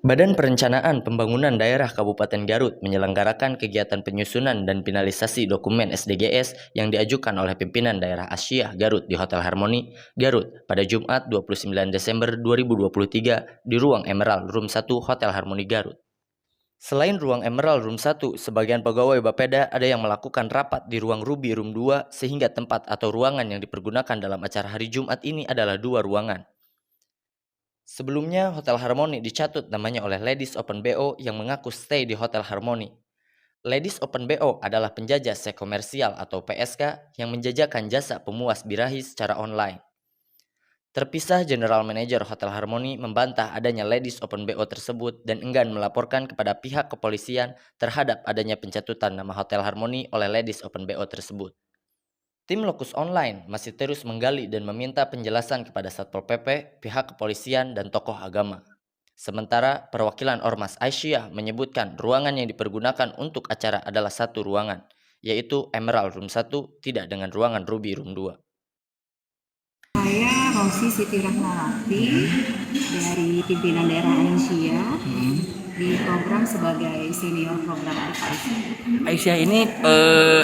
Badan Perencanaan Pembangunan Daerah Kabupaten Garut menyelenggarakan kegiatan penyusunan dan finalisasi dokumen SDGs yang diajukan oleh pimpinan daerah Asia Garut di Hotel Harmoni, Garut pada Jumat 29 Desember 2023 di Ruang Emerald Room 1 Hotel Harmoni Garut. Selain Ruang Emerald Room 1, sebagian pegawai Bapeda ada yang melakukan rapat di Ruang Ruby Room 2 sehingga tempat atau ruangan yang dipergunakan dalam acara hari Jumat ini adalah 2 ruangan. Sebelumnya, Hotel Harmoni dicatut namanya oleh Ladies Open BO yang mengaku stay di Hotel Harmoni. Ladies Open BO adalah penjajah seks komersial atau PSK yang menjajakan jasa pemuas birahi secara online. Terpisah, General Manager Hotel Harmoni membantah adanya Ladies Open BO tersebut dan enggan melaporkan kepada pihak kepolisian terhadap adanya pencatutan nama Hotel Harmoni oleh Ladies Open BO tersebut. Tim Lokus Online masih terus menggali dan meminta penjelasan kepada Satpol PP, pihak kepolisian, dan tokoh agama. Sementara perwakilan Ormas Aisyah menyebutkan ruangan yang dipergunakan untuk acara adalah satu ruangan, yaitu Emerald Room 1, tidak dengan ruangan Ruby Room 2. Saya Rosi Siti Rahmawati dari pimpinan daerah Aisyah di program sebagai senior program advisor. Aisyah ini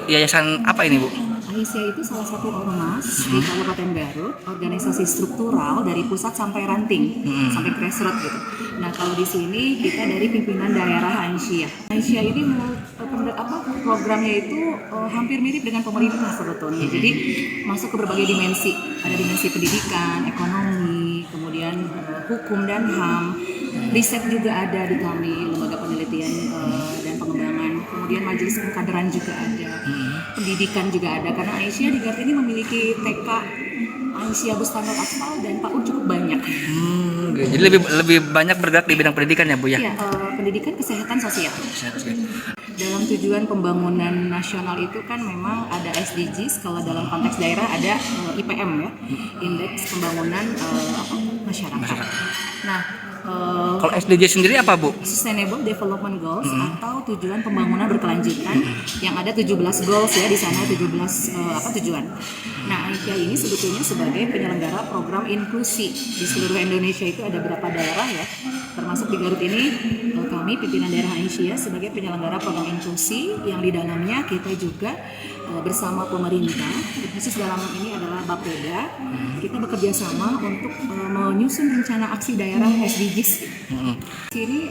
yayasan apa ini, Bu? Aisyah itu salah satu ormas di Kabupaten Garut, organisasi struktural dari pusat sampai ranting, sampai grassroots gitu. Nah, kalau di sini kita dari pimpinan daerah Aisyah. Aisyah ini programnya itu hampir mirip dengan pemerintah sebetulnya. Jadi masuk ke berbagai dimensi. Ada dimensi pendidikan, ekonomi, kemudian hukum dan HAM. Riset juga ada di kami, lembaga penelitian dan pengembangan. Kemudian majelis pengkaderan juga ada. Pendidikan juga ada, karena Aisyah di Garut ini memiliki TK Aisyah Bustana Atfal dan PAUD cukup banyak. Jadi lebih banyak bergerak di bidang pendidikan ya, Bu ya? Iya, pendidikan, kesehatan, sosial. Dalam tujuan pembangunan nasional itu kan memang ada SDGs, kalau dalam konteks daerah ada IPM ya, Indeks Pembangunan Masyarakat. Nah, kalau SDG sendiri apa, Bu? Sustainable Development Goals atau tujuan pembangunan berkelanjutan yang ada 17 goals ya, di sana 17 tujuan. Nah, Aisyah ini sebetulnya sebagai penyelenggara program inklusi di seluruh Indonesia. Itu ada berapa daerah ya, termasuk di Garut ini kami pimpinan daerah Aisyah sebagai penyelenggara program inklusi yang di dalamnya kita juga bersama pemerintah, khusus dalam ini adalah Bapeda, kita bekerja sama untuk menyusun rencana aksi daerah SDGs. Sini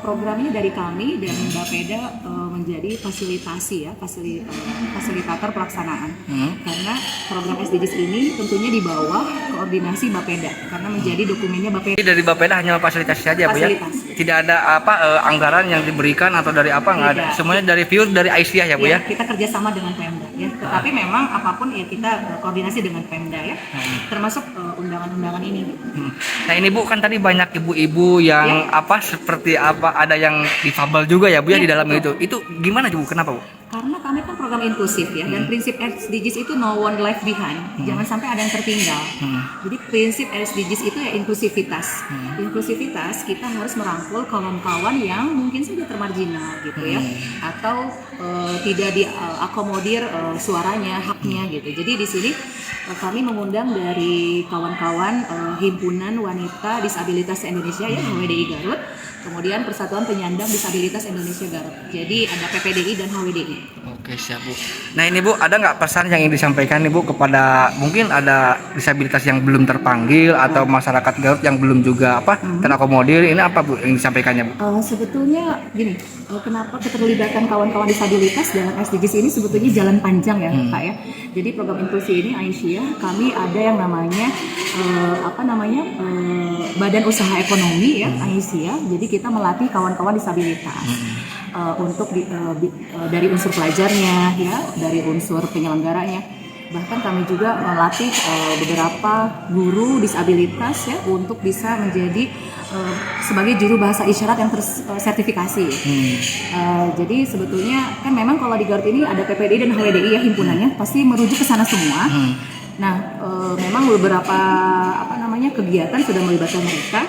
programnya dari kami dan Bapeda menjadi fasilitasi ya, fasilitator pelaksanaan. Karena program SDGs ini tentunya di bawah koordinasi Bapeda, karena menjadi dokumennya Bapeda. Dari Bapeda hanya fasilitasi saja, Bu ya? Tidak ada anggaran yang diberikan atau dari apa, nggak ada. Semuanya dari pure dari Aisyah ya, Bu ya? Kita kerjasama dengan Pemda ya. Tetapi memang apapun ya kita koordinasi dengan Pemda ya. Termasuk undangan-undangan ini. Nah, ini Bu kan tadi banyak ibu-ibu yang seperti ada yang difabel juga ya, Bu ya, di dalam itu. Itu gimana, Bu? Kenapa, Bu? Karena kami kan program inklusif ya, dan prinsip SDGs itu no one left behind, jangan sampai ada yang tertinggal. Jadi prinsip SDGs itu ya inklusivitas. Inklusivitas, kita harus merangkul kawan-kawan yang mungkin saja termarginal gitu ya, atau tidak diakomodir suaranya, haknya gitu. Jadi di sini kami mengundang dari kawan-kawan Himpunan Wanita Disabilitas Indonesia ya, HWDI Garut, kemudian Persatuan Penyandang Disabilitas Indonesia Garut. Jadi ada PPDI dan HWDI. Oke, siap, Bu. Nah, ini Bu, ada nggak pesan yang ingin disampaikan nih, Bu, kepada mungkin ada disabilitas yang belum terpanggil atau masyarakat Garut yang belum juga terakomodir? Ini apa, Bu, yang disampaikannya, Bu? Sebetulnya gini, kenapa keterlibatan kawan-kawan disabilitas dalam SDGs ini sebetulnya jalan panjang ya, Pak ya. Jadi program inklusi ini Aisyah, kami ada yang namanya Badan Usaha Ekonomi ya, Aisyah. Jadi kita melatih kawan-kawan disabilitas untuk dari unsur pelajarnya ya, dari unsur penyelenggaranya. Bahkan kami juga melatih beberapa guru disabilitas ya untuk bisa menjadi sebagai juru bahasa isyarat yang tersertifikasi. Jadi sebetulnya kan memang kalau di Garut ini ada PPDI dan HWDI ya, himpunannya pasti merujuk ke sana semua. Nah, memang beberapa kegiatan sudah melibatkan mereka.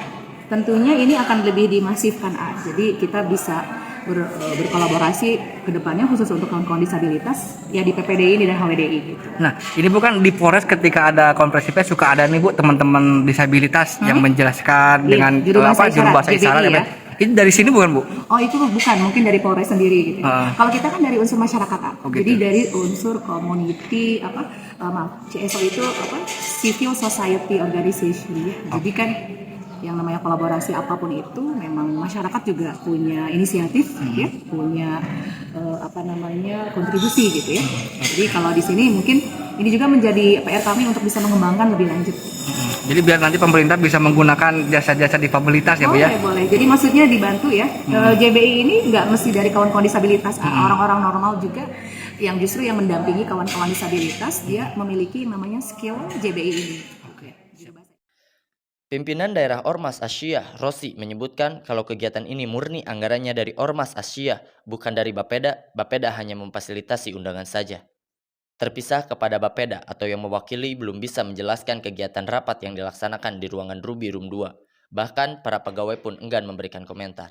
Tentunya ini akan lebih dimasifkan. Jadi kita bisa berkolaborasi ke depannya khusus untuk kawan-kawan disabilitas ya di PPDI dan HWDI gitu. Nah, ini bukan di Polres ketika ada konferensi pers suka ada nih, Bu, teman-teman disabilitas yang menjelaskan dengan juru bahasa isyarat ya. Ini dari sini bukan Bu? Oh itu bukan, mungkin dari Polres sendiri gitu. Ah. Kalau kita kan dari unsur masyarakat, Kak. Oh, Jadi gitu. dari unsur community maaf, CSO itu civil society organization ya. Jadi kan yang namanya kolaborasi apapun itu memang masyarakat juga punya inisiatif ya, punya kontribusi gitu ya. Jadi kalau di sini mungkin ini juga menjadi PR kami untuk bisa mengembangkan lebih lanjut. Jadi biar nanti pemerintah bisa menggunakan jasa-jasa difabilitas ya Bu ya? Boleh, boleh. Jadi maksudnya dibantu ya. JBI ini nggak mesti dari kawan-kawan disabilitas, orang-orang normal juga yang justru yang mendampingi kawan-kawan disabilitas, dia memiliki namanya skill JBI ini. Oke. Pimpinan daerah Ormas Asia, Rosi, menyebutkan kalau kegiatan ini murni anggarannya dari Ormas Asia, bukan dari Bapeda. Bapeda hanya memfasilitasi undangan saja. Terpisah kepada Bapeda atau yang mewakili belum bisa menjelaskan kegiatan rapat yang dilaksanakan di ruangan Ruby Room 2. Bahkan para pegawai pun enggan memberikan komentar.